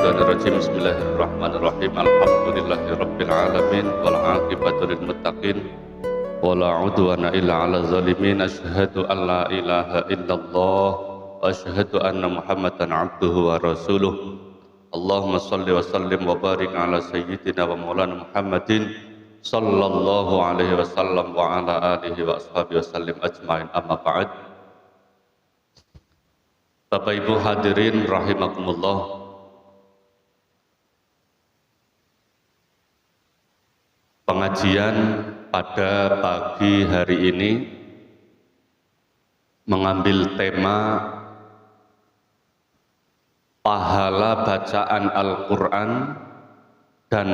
Minasyaitonirrajim. Bismillahirrahmanirrahim. Alhamdulillahirabbil alamin wal 'aqibatu lil muttaqin wala 'udwana illa 'alal zalimin. Asyhadu an la ilaha illallah wa asyhadu anna Muhammadan 'abduhu wa rasuluh. Allahumma shalli wa sallim wa barik ala sayyidina wa maulana Muhammadin sallallahu alaihi wasallam wa ala alihi wa ashabihi wasallim ajmain. Amma ba'd. Bapak Ibu hadirin rahimakumullah. Pengajian pada pagi hari ini mengambil tema pahala bacaan Al-Quran dan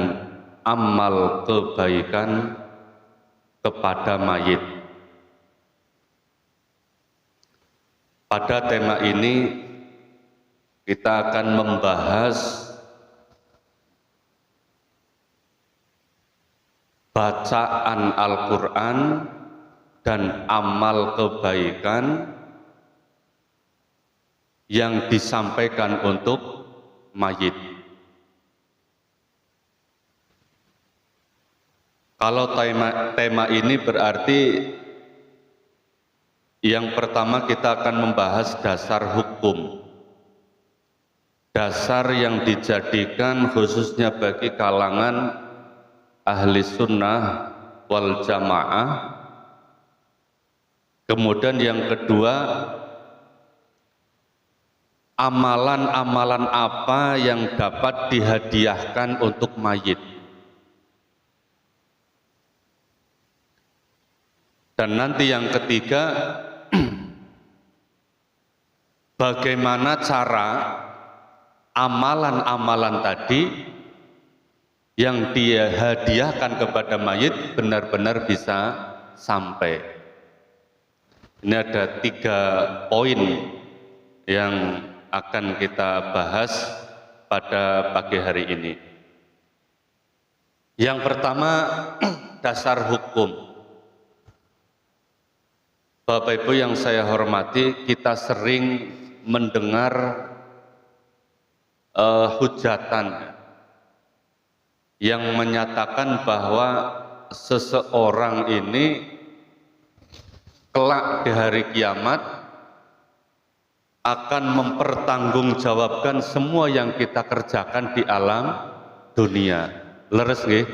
amal kebaikan kepada mayit. Pada tema ini kita akan membahas bacaan Al-Quran dan amal kebaikan yang disampaikan untuk mayit. Kalau tema ini berarti yang pertama kita akan membahas dasar hukum. Dasar yang dijadikan khususnya bagi kalangan ahli sunnah wal jamaah. Kemudian yang kedua, amalan-amalan apa yang dapat dihadiahkan untuk mayit. Dan nanti yang ketiga, bagaimana cara amalan-amalan tadi yang dia hadiahkan kepada mayit benar-benar bisa sampai. Ini ada 3 poin yang akan kita bahas pada pagi hari ini. Yang pertama, dasar hukum. Bapak Ibu yang saya hormati, kita sering mendengar hujatan yang menyatakan bahwa seseorang ini kelak di hari kiamat akan mempertanggungjawabkan semua yang kita kerjakan di alam dunia. Leres nggih?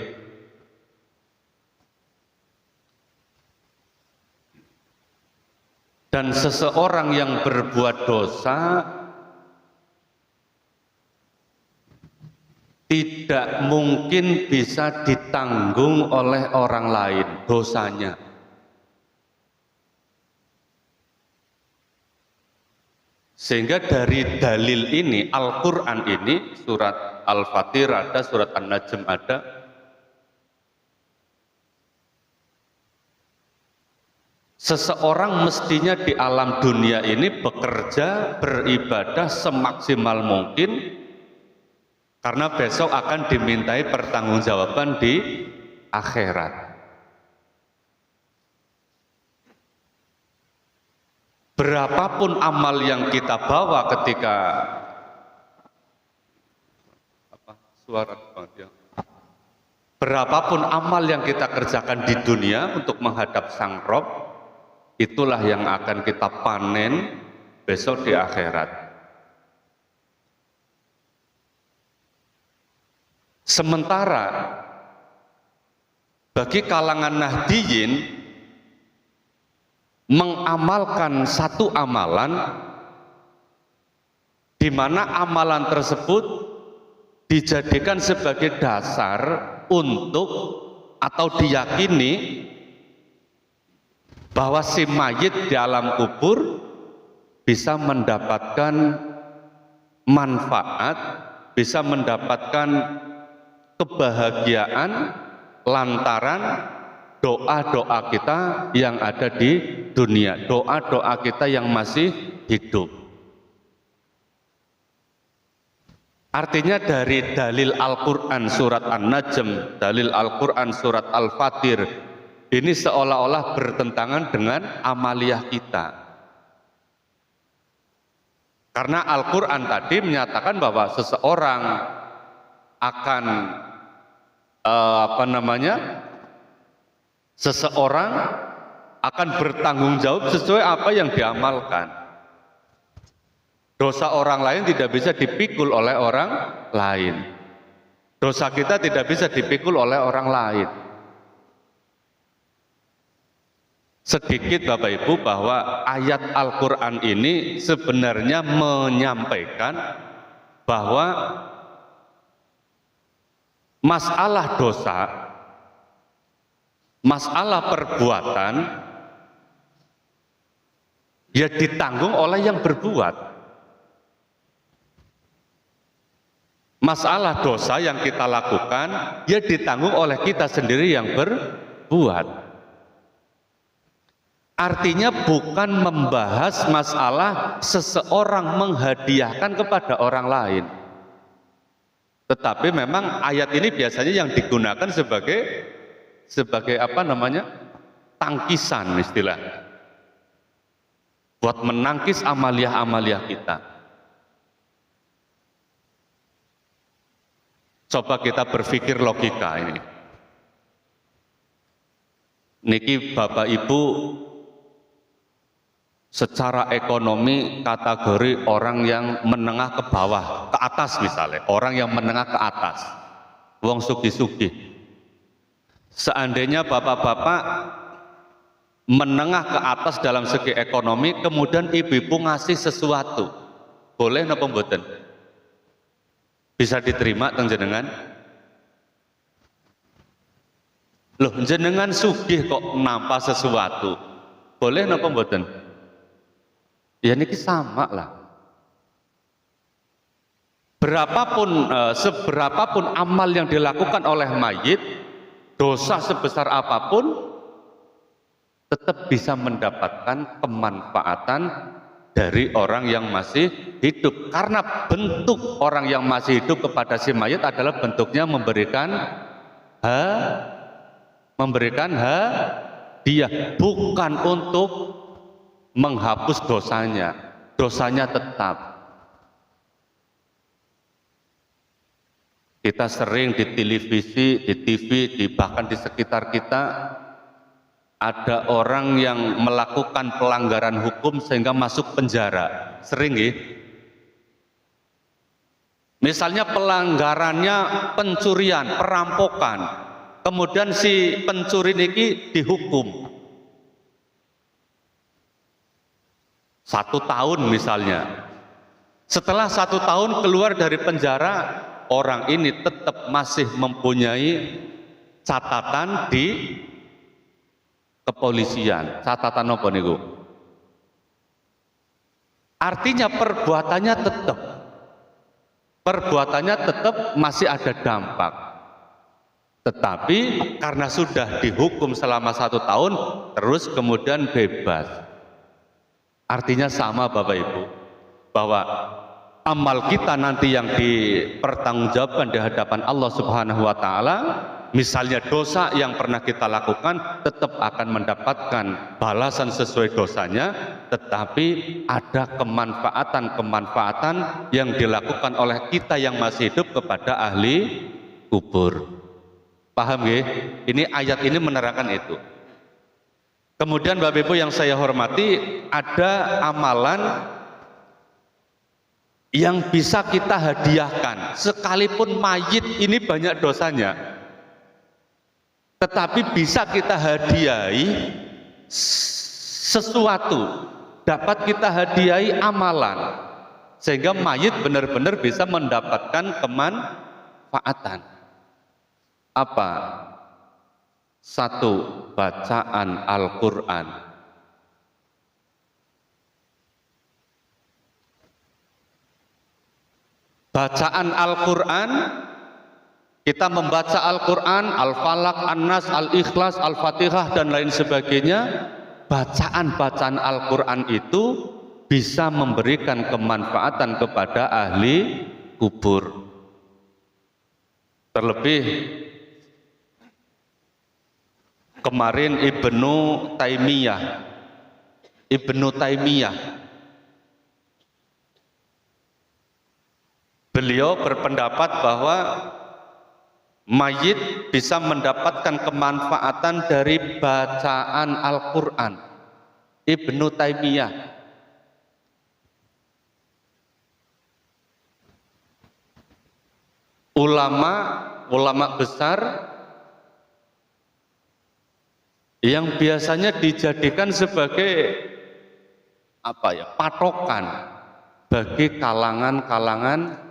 Dan seseorang yang berbuat dosa tidak mungkin bisa ditanggung oleh orang lain dosanya. Sehingga dari dalil ini, Al-Quran ini, surat Al-Fatir ada, surat An-Najm ada, seseorang mestinya di alam dunia ini bekerja, beribadah semaksimal mungkin, karena besok akan dimintai pertanggungjawaban di akhirat. Berapapun amal yang kita bawa ketika berapapun amal yang kita kerjakan di dunia untuk menghadap Sang Rob, itulah yang akan kita panen besok di akhirat. Sementara bagi kalangan Nahdiyin, mengamalkan satu amalan di mana amalan tersebut dijadikan sebagai dasar untuk atau diyakini bahwa si mayit di alam kubur bisa mendapatkan manfaat, bisa mendapatkan kebahagiaan lantaran doa-doa kita yang ada di dunia, doa-doa kita yang masih hidup. Artinya dari dalil Al-Quran surat An-Najm, dalil Al-Quran surat Al-Fatir, ini seolah-olah bertentangan dengan amaliyah kita. Karena Al-Quran tadi menyatakan bahwa seseorang akan seseorang akan bertanggung jawab sesuai apa yang diamalkan. Dosa orang lain tidak bisa dipikul oleh orang lain. Dosa kita tidak bisa dipikul oleh orang lain. Sedikit Bapak Ibu bahwa ayat Al-Quran ini sebenarnya menyampaikan bahwa masalah dosa, masalah perbuatan ya ditanggung oleh yang berbuat. Masalah dosa yang kita lakukan ya ditanggung oleh kita sendiri yang berbuat. Artinya bukan membahas masalah seseorang menghadiahkan kepada orang lain. Tetapi memang ayat ini biasanya yang digunakan sebagai tangkisan istilah. Buat menangkis amaliah-amaliah kita. Coba kita berpikir logika ini. Niki Bapak Ibu secara ekonomi kategori orang yang menengah ke bawah, ke atas misalnya, orang yang menengah ke atas, wong sugih-sugih. Seandainya bapak-bapak menengah ke atas dalam segi ekonomi, kemudian ibu-ibu ngasih sesuatu, boleh napa mboten? Bisa diterima teng jenengan? Loh, jenengan sugih kok nampa sesuatu, boleh napa mboten? Ya niki sama lah. Seberapapun amal yang dilakukan oleh mayit, dosa sebesar apapun, tetap bisa mendapatkan kemanfaatan dari orang yang masih hidup. Karena bentuk orang yang masih hidup kepada si mayit adalah bentuknya memberikan hadiah, bukan untuk menghapus dosanya. Dosanya tetap. Kita sering di televisi, di TV, bahkan di sekitar kita ada orang yang melakukan pelanggaran hukum sehingga masuk penjara. Sering nggih? Misalnya pelanggarannya pencurian, perampokan. Kemudian si pencuri niki dihukum 1 tahun misalnya. Setelah 1 tahun keluar dari penjara, orang ini tetap masih mempunyai catatan di kepolisian. Catatan apa niku? Artinya perbuatannya tetap masih ada dampak. Tetapi karena sudah dihukum selama 1 tahun, terus kemudian bebas. Artinya sama Bapak Ibu, bahwa amal kita nanti yang dipertanggungjawabkan di hadapan Allah Subhanahu wa Ta'ala, misalnya dosa yang pernah kita lakukan, tetap akan mendapatkan balasan sesuai dosanya, tetapi ada kemanfaatan yang dilakukan oleh kita yang masih hidup kepada ahli kubur. Paham nggih? Ini ayat ini menerangkan itu. Kemudian Bapak Ibu yang saya hormati, ada amalan yang bisa kita hadiahkan, sekalipun mayit ini banyak dosanya, tetapi bisa kita hadiahi sesuatu, dapat kita hadiahi amalan, sehingga mayit benar-benar bisa mendapatkan kemanfaatan. Apa? 1. Bacaan Al-Quran. Bacaan Al-Quran, kita membaca Al-Quran, Al-Falaq, An-Nas, Al-Ikhlas, Al-Fatihah dan lain sebagainya. Bacaan-bacaan Al-Quran itu bisa memberikan kemanfaatan kepada ahli kubur. Terlebih kemarin Ibnu Taimiyah beliau berpendapat bahwa mayit bisa mendapatkan kemanfaatan dari bacaan Al-Quran. Ibnu Taimiyah. Ulama besar yang biasanya dijadikan sebagai patokan bagi kalangan-kalangan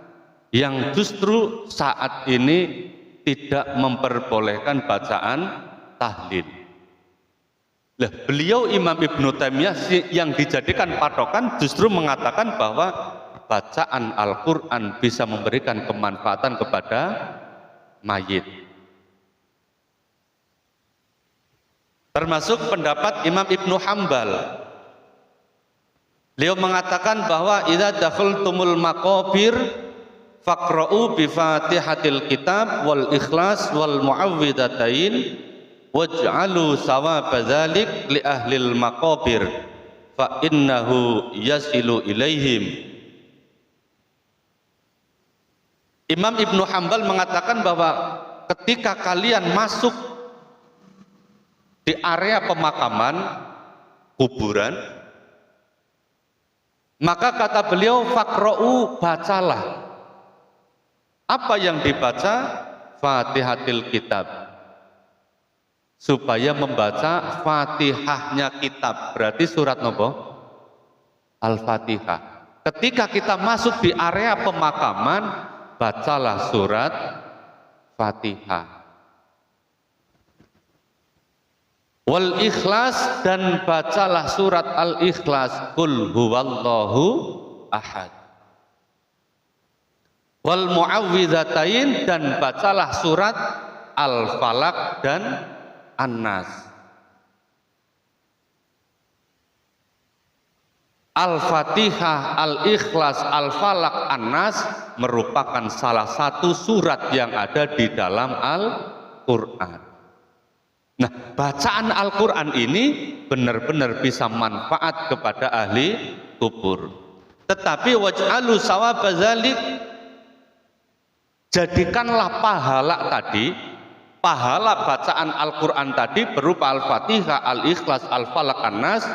yang justru saat ini tidak memperbolehkan bacaan tahlil. Lah, beliau Imam Ibnu Taimiyah yang dijadikan patokan justru mengatakan bahwa bacaan Al-Quran bisa memberikan kemanfaatan kepada mayit. Termasuk pendapat Imam Ibnu Hambal. Beliau mengatakan bahwa idza dakhaltumul maqabir faqra'u bi Fatihatil Kitab wal Ikhlas wal Mu'awwidhatain waj'alu sawaba dzalik li ahlil maqabir fa innahu yasilu ilaihim. Imam Ibnu Hambal mengatakan bahwa ketika kalian masuk di area pemakaman kuburan, maka kata beliau faqra'u, bacalah. Apa yang dibaca? Fatihatil Kitab. Supaya membaca Fatihahnya kitab. Berarti surat nopo? Al-Fatihah. Ketika kita masuk di area pemakaman, bacalah surat Fatihah. Wal Ikhlas, dan bacalah surat Al-Ikhlas. Qul huwallahu ahad. Wal Mu'awwidhatain, dan bacalah surat Al-Falaq dan An-Nas. Al-Fatihah, Al-Ikhlas, Al-Falaq, An-Nas merupakan salah satu surat yang ada di dalam Al-Quran. Nah, bacaan Al-Quran ini benar-benar bisa manfaat kepada ahli kubur. Tetapi waj'alu sawaba dzalik, jadikanlah pahala tadi, pahala bacaan Al-Quran tadi berupa Al-Fatihah, Al-Ikhlas, Al-Falaq, An-Nas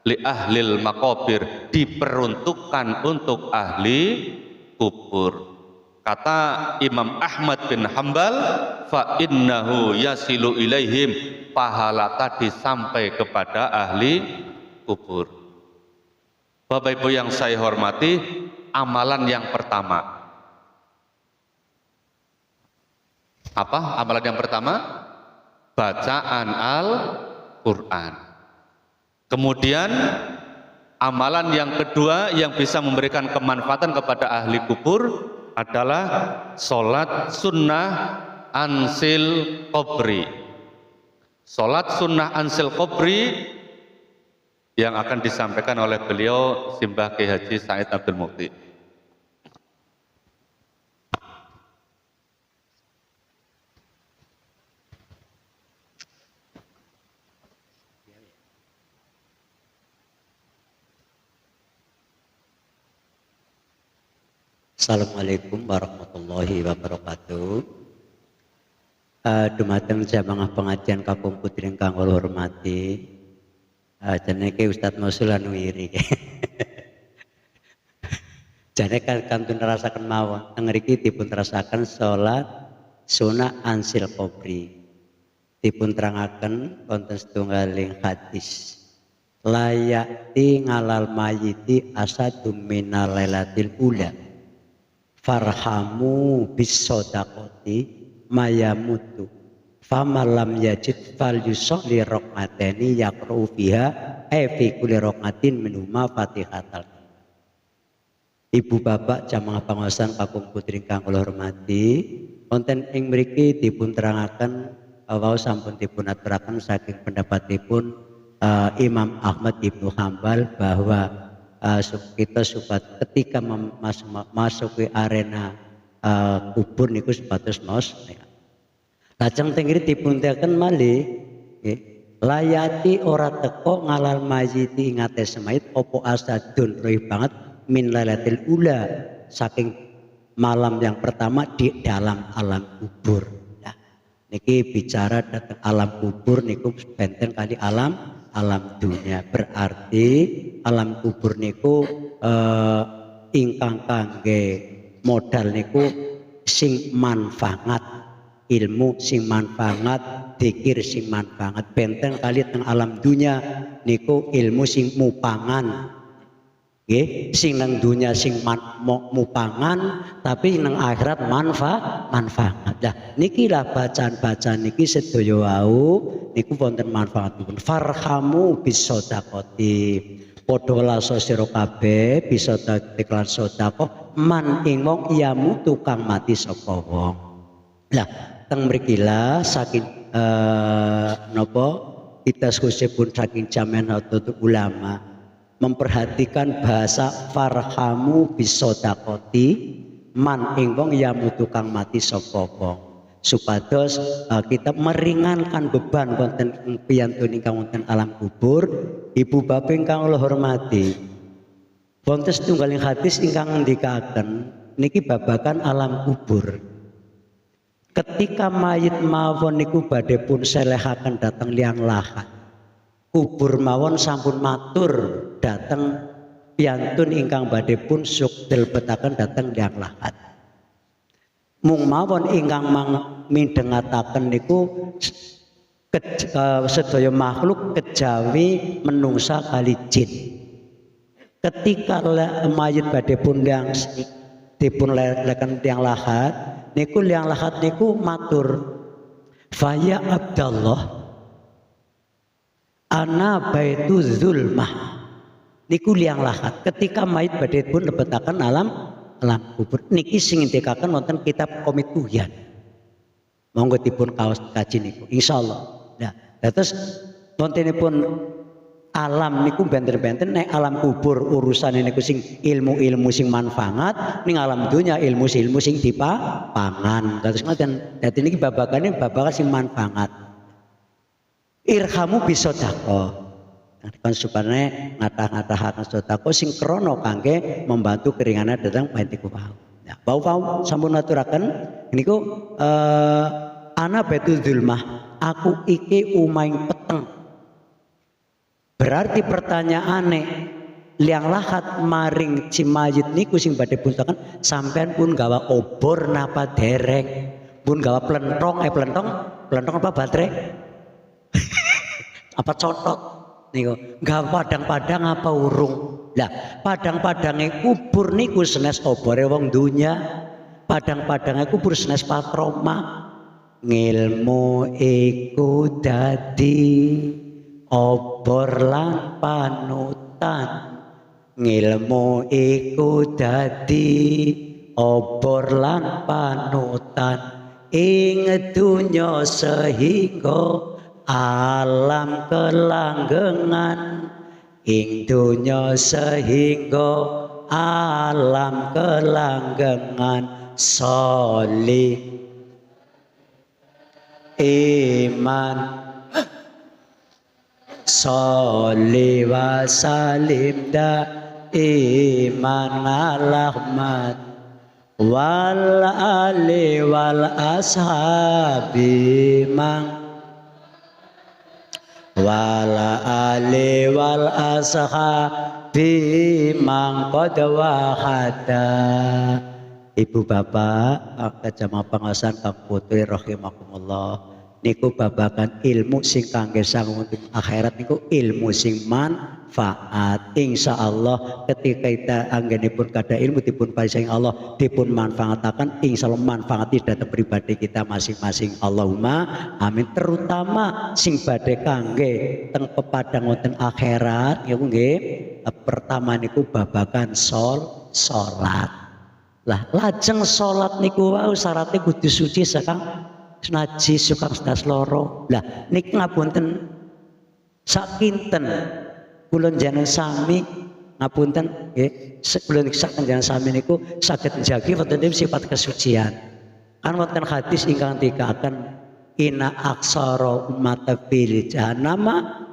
li ahlil maqabir, diperuntukkan untuk ahli kubur. Kata Imam Ahmad bin Hambal, fa innahu yasilu ilaihim, pahala tadi sampai kepada ahli kubur. Bapak Ibu yang saya hormati, amalan yang pertama. Apa amalan yang pertama? Bacaan Al-Quran. Kemudian amalan yang kedua yang bisa memberikan kemanfaatan kepada ahli kubur adalah sholat sunnah ansil qabri. Sholat sunnah ansil qabri yang akan disampaikan oleh beliau Simbah Kiai Haji Said Abdul Mukti. Assalamualaikum warahmatullahi wabarakatuh. Dumateng jamaah pengajian Kampung Putri kang kula hormati. Jenenge Ustaz Mosul Anwiri. Jane kantun rasaken mawon. Teng mriki dipun rasaken salat sunah ansil qabri. Dipun terangaken wonten setunggaling hadis. Layati ngalal mayiti asadum minal lailatil ula. Farhamu bisodakoti mayamutu famalam yajid fal yusolli rokateni yakru fiha fi kulli rokatin minuma fatihatal. Ibu bapak jamaah pangaosan Kampung Putri kang kula hormati, wonten ing mriki dipun terangaken wau sampun dipun aturaken saking pendapatipun Imam Ahmad Ibnu Hambal bahwa kita supat ketika masuk ke arena kubur niku supados maos. Lajeng teng ngriki dipunteaken malih layati ora teko ngalal mayiti ingate semayit opo asadun roih banget min lailatul ula saking malam yang pertama di dalam alam kubur. Nah, niki bicara tentang alam kubur niku benten kali alam dunia. Berarti alam kubur niku ingkang kangge modal niku sing manfaat, ilmu sing manfaat, dzikir sing manfaat. Benten kali teng alam dunia niku ilmu sing mupangan. Nggih, sing nang dunia sing mupangan, tapi nang akhirat manfaat. Lah niki lah bacaan-bacaan niki sedaya wau niku wonten manfaatipun. Farhamu bisadaqati. Padha welasa sira kabeh bisa deklar sedekah man ing wong yamu tukang mati saka wong. Lah teng mrikila saking napa kita pun saking jaman Nahdlatul Ulama memperhatikan bahasa farhamu bisadaqati man ing wong yamu tukang mati saka wong supados kita meringankan beban wonten piyantun ingkang wonten alam kubur. Ibu bapak ingkang kula hormati, wonten setunggaling hadis ingkang ngendikaken niki babagan alam kubur. Ketika mayit mawon niku badhe pun selehaken dateng liang lahat, kubur mawon sampun matur dateng piyantun ingkang badhe pun sukdel betaken dateng liang lahat. Mung mawon ingkang midhengetaken niku sedaya makhluk kejawi menungsa kali jin. Ketika mayit badhe pun liang dipun leken liang lahat niku liang lahat niku matur faya Abdallah ana baitu zulmah niku liang lahat ketika mayit badhe pun lebetaken alam kubur niki sing ndekaken wonten kitab Komituyan monggo dipun kaos kaji niku insyaallah. Nah terus wontenipun alam niku benten-benten nek alam kubur urusane niku sing ilmu-ilmu sing manfaat, ning alam dunya ilmu-ilmu sing dipangan. Terus ngoten. Dadi niki babagan sing manfaat. Irhamu bisadaqah. Kan supane ngatah-ngatahaken sedekah sing krana kangge membantu keringanan dhateng mayit niku wau. Nah, wau sampun naturaken niku ana baitul zulmah. Aku iki umaing peteng. Berarti pertanyaane liang lahat maring cimayit niku sing badhe puntaken sampean pun gawa obor napa dereng pun gawa plentong apa baterai apa cotot niku gawa padang-padang apa urung. Lah padang-padange kubur niku senes obore wong dunya, padang-padange kubur senes patroma. Ngilmu iku dadi obor lan panutan, ngilmu iku dadi obor lan panutan ing dunya sehingga alam kelanggengan, ing dunya sehingga alam kelanggengan sholih iman sholli wa salim da iman al-ahmad wal ali wal ashabi mang wal ali wal ashabi mang qad wahada. Ibu bapak jamaah pengawasan kang putri rahimakumullah niku babagan ilmu sing kangge sangu untuk akhirat niku ilmu sing manfaat. Insyaallah ketika kita anggenipun kada ilmu dipun paring Allah dipun manfaataken insyaallah manfaat dhateng pribadi kita masing-masing. Allahumma amin. Terutama sing badhe kangge teng pepadang wonten akhirat niku nggih pertama niku babagan salat. Lah lajeng salat niku wau syaratnya kudu suci saking najis sukang sedas loro. Lah nik ngapunten sakinten kula njenengan sami ngapunten nggih kula nik sak njenengan sami niku saged njagi wonten sifat kesucian. Kan wonten hadis ingkang dikatakan inna aksara ummata fil jahannama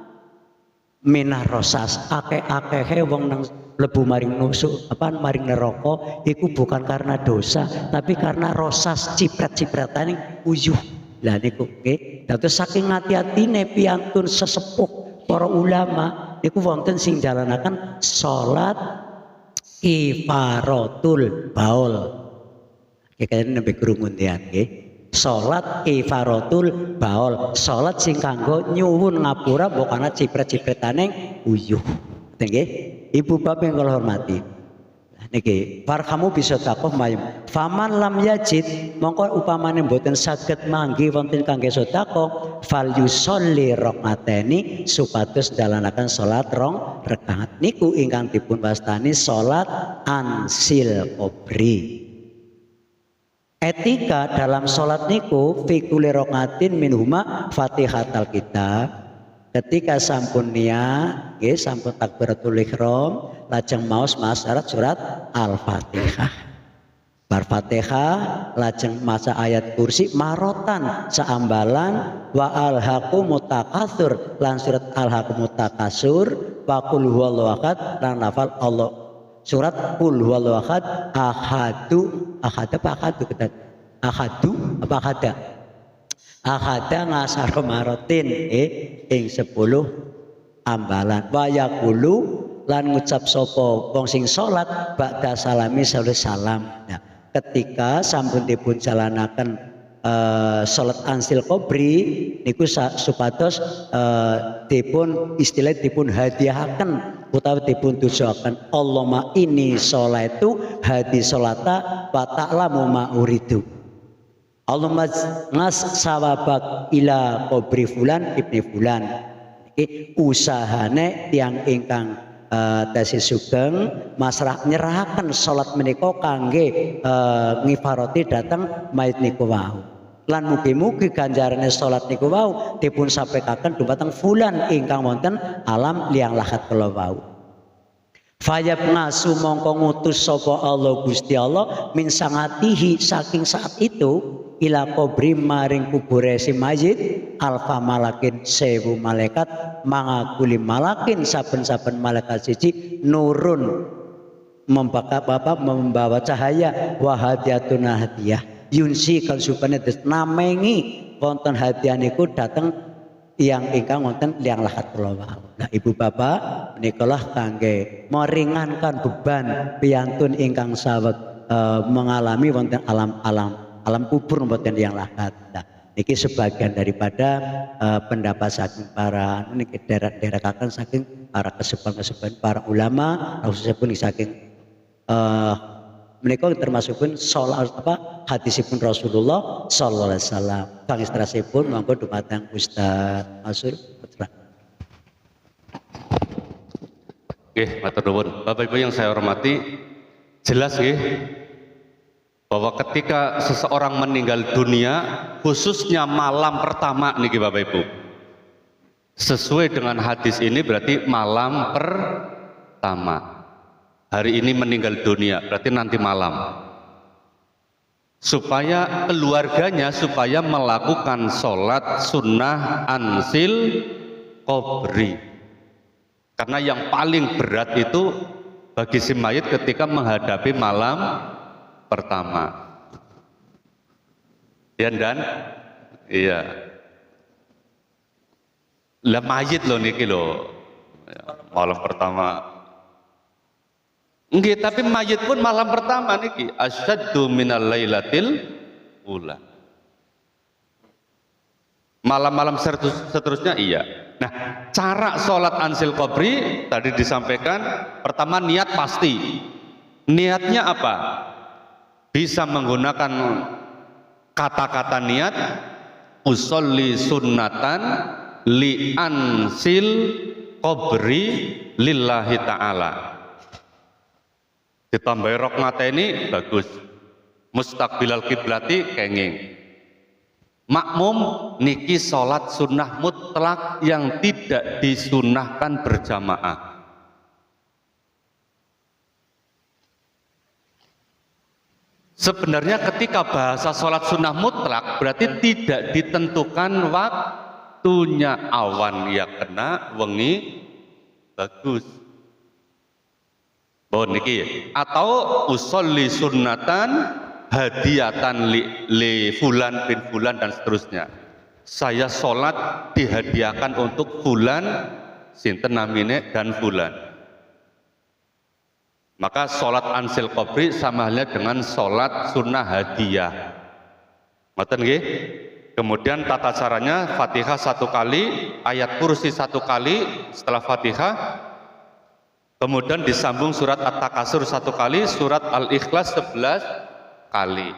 minah rosas akeh-akehe wong nang lebu maring nusuk maring neraka iku bukan karena dosa tapi karena rosas ciprat-cipratane uyuh. Lah niku nggih dados saking ati-atine piyantun sesepuh para ulama niku wonten sing jalanaken salat kifaratul baul. Kayaknya nembe krungu nggih. Salat kifaratul baul, salat sing kanggo nyuwun ngapura mbok ana cipret-cipretane uyuh. Nggih, Ibu Bapak yang kula hormati. Niki, farhamu bisa takoh mayem. Faman lam yajid, mongko upamane mboten saged manggi wonten kangge sedekah, fal yusolli rakaateni supados dalanaken salat rong rakaat. Niku ingkang dipun wastani salat ansil kubri. Etika dalam sholat niku fikuli rokatin minhuma fatihatul kitab. Ketika sampun niat, sampun takbiratul ihram, lajeng maos syarat surat Al-Fatihah. Bar Fatihah, lajeng maca ayat kursi marotan saambalan wa alhaqu mutakatsur lan surat alhaqu mutakasur wa qul huwallahu ahad lan lafal Allah. Surat qul huwallahu ahad ahadu ngasaro marotin ing 10 ambalan wa yaqulu lan ngucap sapa wong sing salat ba'da salami salam. Nah, ketika sampun dipun jalanaken salat ansil kubri niku supados dipun istilah dipun hadiahaken utawa dipun tujuaken Allahumma ini sholatu hadi sholata wa ta'lamu ma uridu Allahumma ngas sawabak ila kubri fulan ibni fulan. Iki usahane tiang ingkang tasih sugeng masrah nyerahaken salat menika kangge ngifarati dateng mayit niku wau. Lan mugi-mugi ganjarane salat niku wau dipun sampekaken dumateng fulan ingkang wonten alam liang lahat kala wau. Fayab ngasu mongko ngutus sapa Allah Gusti Allah min sangatihi saking saat itu ila kubri maring kubure si mayit alfa malakin 1000 malaikat mangakuli malakin saben-saben malaikat siji nurun membawa cahaya wa hadiyatun hadiyah yunsi kal supane namengi wonten hadiah niku dateng yang ingkang wonten liang lahat kula wau. Nah, Ibu Bapak menikalah kangge meringankan beban piyantun ingkang saweg mengalami wonten alam kubur mboten liang lahat. Nah, niki sebagian daripada pendapat saking para niki derekaken saking para kesepuhan para ulama khususipun saking menika termasuk pun salat hadisipun Rasulullah sallallahu alaihi wasallam. Pangistrasipun monggo dumateng Ustaz Masur Putra. Nggih, matur nuwun. Bapak Ibu yang saya hormati, jelas nggih bahwa ketika seseorang meninggal dunia, khususnya malam pertama niki Bapak Ibu. Sesuai dengan hadis ini berarti malam pertama. Hari ini meninggal dunia, berarti nanti malam. Supaya keluarganya supaya melakukan sholat sunnah ansil kubri. Karena yang paling berat itu bagi si mayit ketika menghadapi malam pertama. Ya dan iya. Lah mayit loh niki loh. Malam pertama. Nggih, tapi mayit pun malam pertama niki asyaddu minal lailatil ula. Malam-malam seterusnya iya. Nah, cara sholat ansil kubri tadi disampaikan pertama niat pasti. Niatnya apa? Bisa menggunakan kata-kata niat usolli sunnatan li ansil kubri lillahi ta'ala. Ditambah rokmata ini bagus. Mustaqbilal kiblati kenging. Makmum niki sholat sunnah mutlak yang tidak disunnahkan berjamaah. Sebenarnya ketika bahasa sholat sunnah mutlak berarti tidak ditentukan waktunya, awan ya kena, wengi Bagus. Oh niki. Atau usolli sunnatan hadiatan li fulan bin fulan dan seterusnya. Saya sholat dihadiahkan untuk fulan sinten namine dan fulan. Maka sholat ansil qabri sama halnya dengan sholat sunnah hadiah. Ngoten nggih? Kemudian tata caranya Fatihah 1 kali, ayat kursi 1 kali setelah Fatihah. Kemudian disambung surat At-Takasur 1 kali, surat Al-Ikhlas 11 kali.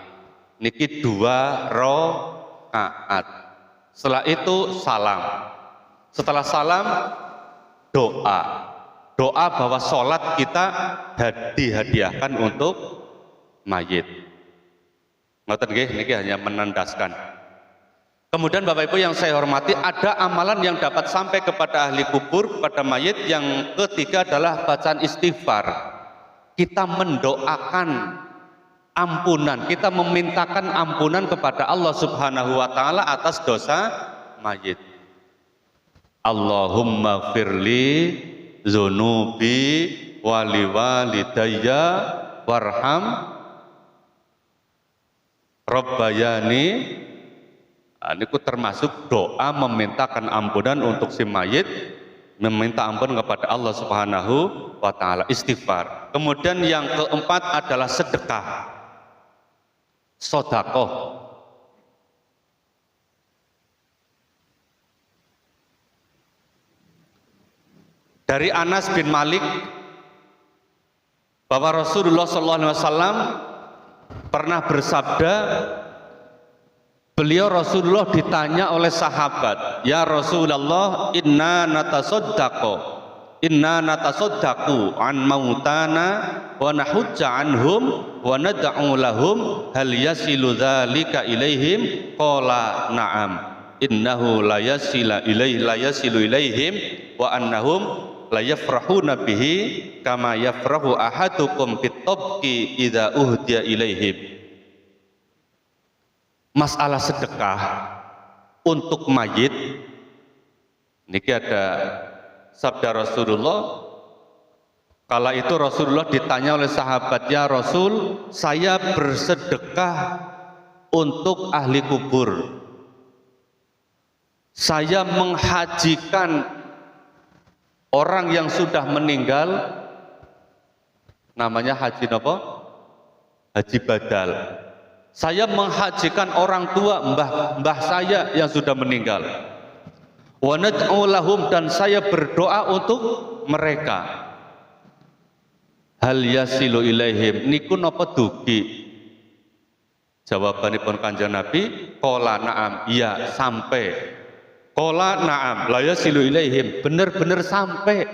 Niki 2 rakaat. Setelah itu salam. Setelah salam doa. Doa bahwa sholat kita dihadiahkan untuk mayit. Ngoten nggih, niki hanya menandaskan. Kemudian Bapak Ibu yang saya hormati, ada amalan yang dapat sampai kepada ahli kubur, kepada mayit. Yang ketiga adalah bacaan istighfar. Kita mendoakan ampunan, kita memintakan ampunan kepada Allah Subhanahu wa taala atas dosa mayit. Allahumma firli zunubi wali walidayya warham rabbayani. Ini termasuk doa memintakan ampunan untuk si mayit, meminta ampun kepada Allah Subhanahu wa taala, istighfar. Kemudian yang keempat adalah sedekah. Sodakoh. Dari Anas bin Malik bahwa Rasulullah SAW pernah bersabda, beliau Rasulullah ditanya oleh sahabat, ya Rasulullah, inna natasoddaqu an mautana wa nahujja anhum wa nad'u lahum hal yasilu dzalika ilaihim? Qala na'am innahu la yasilu ilaihim wa annahum la yafrahuna bihi kama yafrahu ahadukum bitabqi idza uhdiya ilaihim. Masalah sedekah untuk mayit niki ada sabda Rasulullah. Kala itu Rasulullah ditanya oleh sahabat, ya Rasul, saya bersedekah untuk ahli kubur. Saya menghajikan orang yang sudah meninggal, namanya haji apa? Haji badal. Saya menghajikan orang tua mbah saya yang sudah meninggal. Wa nad'u lahum, dan saya berdoa untuk mereka. Hal yasilu ilaihim, niku napa dugi? Jawabanipun Kanjeng Nabi, qala na'am, iya sampai. Qala na'am, la yasilu ilaihim, benar-benar sampai.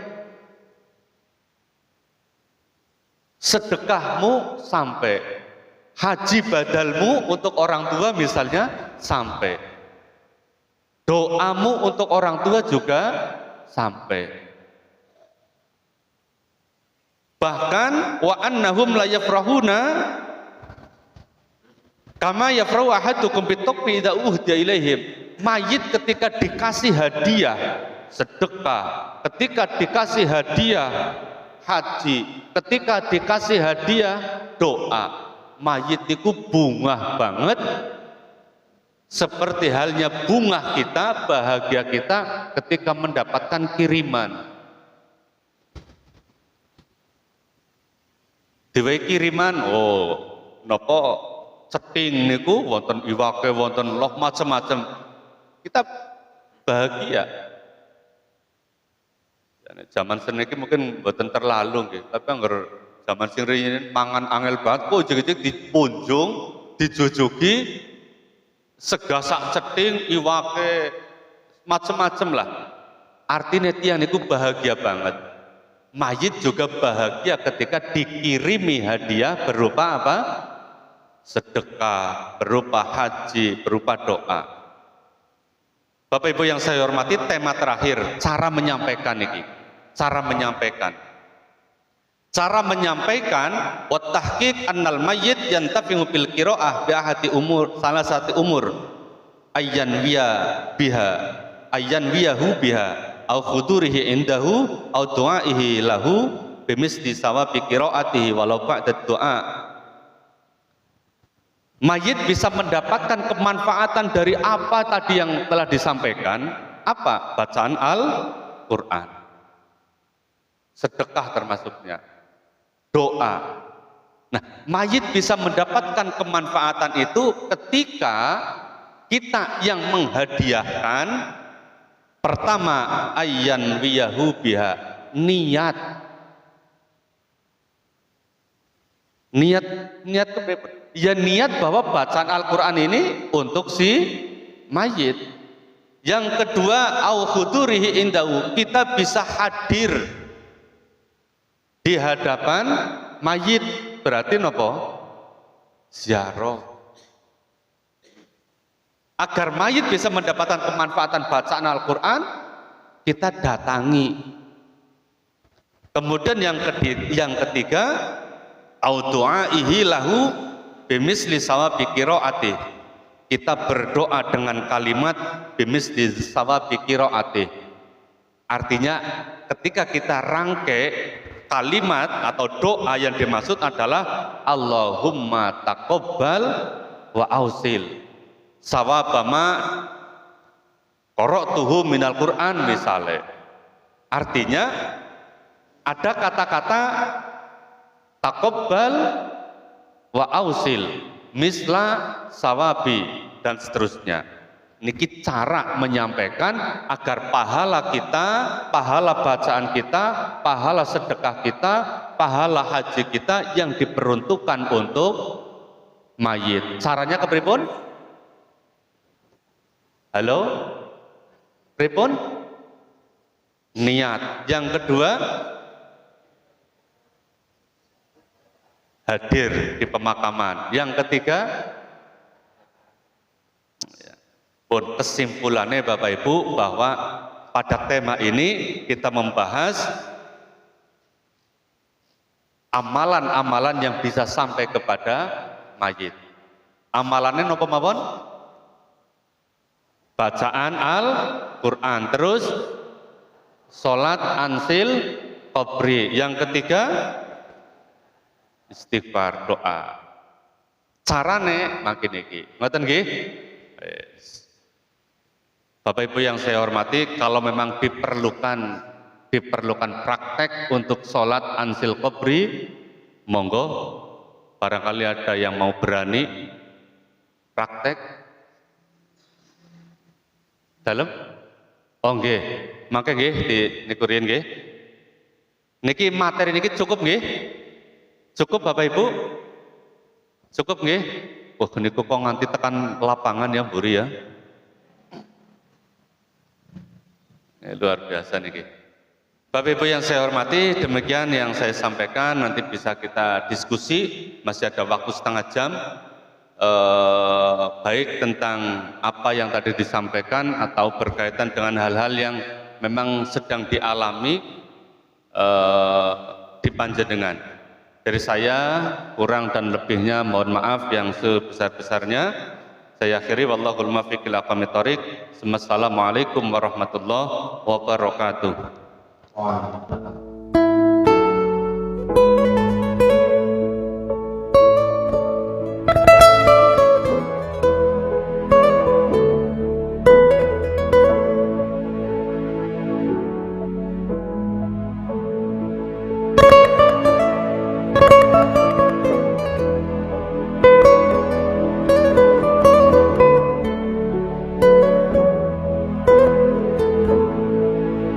Sedekahmu sampai, haji badalmu untuk orang tua misalnya sampai, doamu untuk orang tua juga sampai. Bahkan wa annahum la yafrahuna kama yafrahu ahadukum bitaqbi idza uhdiya ilaihim. Mayit ketika dikasih hadiah sedekah, ketika dikasih hadiah haji, ketika dikasih hadiah doa, mayit itu bungah banget, seperti halnya bunga kita, bahagia kita ketika mendapatkan kiriman. Dewe kiriman, oh nopo ceting niku wonten iwake, wonten loh macam-macam. Kita bahagia. Zaman seniki mungkin mboten terlalu nggih, tapi anggar zaman sing riyin mangan angel banget kok ujug-ujug dipunjung, dijujugi segasak ceting, iwake macam-macam lah. Artinya tiyang niku bahagia banget. Mayit juga bahagia ketika dikirimi hadiah berupa apa? Sedekah, berupa haji, berupa doa. Bapak Ibu yang saya hormati, tema terakhir, cara menyampaikan ini. Cara menyampaikan. Cara menyampaikan wa tahqiq annal mayyit yantafi'u bil qiraah bi ahadi umur, salah satu umur ayyan wiyahu biha. au khudurihi indahu au du'aihi lahu bimisli sawabi qiraatihi walau ba'da du'a. Mayit bisa mendapatkan kemanfaatan dari apa tadi yang telah disampaikan. Apa? Bacaan Al-Quran, sedekah termasuknya, doa. Nah, mayit bisa mendapatkan kemanfaatan itu ketika kita yang menghadiahkan, pertama ayyan wiyahu biha, niat keberapa? Ya niat bahwa bacaan Al-Quran ini untuk si mayit. Yang kedua, au hudurihi indahu, kita bisa hadir di hadapan mayit, berarti nopo? Ziarah. Agar mayit bisa mendapatkan kemanfaatan bacaan Al-Quran, kita datangi. Kemudian yang ketiga, au du'aihi lahu bimisli sawabi qiraati. Kita berdoa dengan kalimat bimisli sawabi qiraati. Artinya ketika kita rangkai kalimat atau doa yang dimaksud adalah Allahumma taqabbal wa ausil sawabama qara'tuhu minal Qur'an misalnya. Artinya ada kata-kata taqabbal wa ausil misla sawabi dan seterusnya. Niki cara menyampaikan agar pahala kita, pahala bacaan kita, pahala sedekah kita, pahala haji kita yang diperuntukkan untuk mayit. Caranya kepripun? Halo? Pripun? Niat. Yang kedua, hadir di pemakaman. Yang ketiga, pun kesimpulannya Bapak Ibu bahwa pada tema ini kita membahas amalan-amalan yang bisa sampai kepada mayit. Amalannya nopo mawon? Bacaan Al-Quran, terus sholat ansil qabri. Yang ketiga, istighfar, doa. Carane makin iki. Ngoten nggih? Bapak Ibu yang saya hormati, kalau memang diperlukan praktek untuk sholat ansil qabri, monggo, barangkali ada yang mau berani praktek. Dalem? Oh nggih, mangke nggih diniku riyen nggih. Niki materi niki cukup nggih? Cukup Bapak Ibu? Cukup nggih? Wah niku kok nganti tekan lapangan ya mburi ya. Luar biasa niki. Bapak Ibu yang saya hormati, demikian yang saya sampaikan. Nanti bisa kita diskusi, masih ada waktu setengah jam, baik tentang apa yang tadi disampaikan atau berkaitan dengan hal-hal yang memang sedang dialami di panjenengan. Dari saya kurang dan lebihnya mohon maaf yang sebesar-besarnya. Saya akhiri, wallahul muwaffiq ila aqwamit thoriq. Assalamualaikum warahmatullahi wabarakatuh.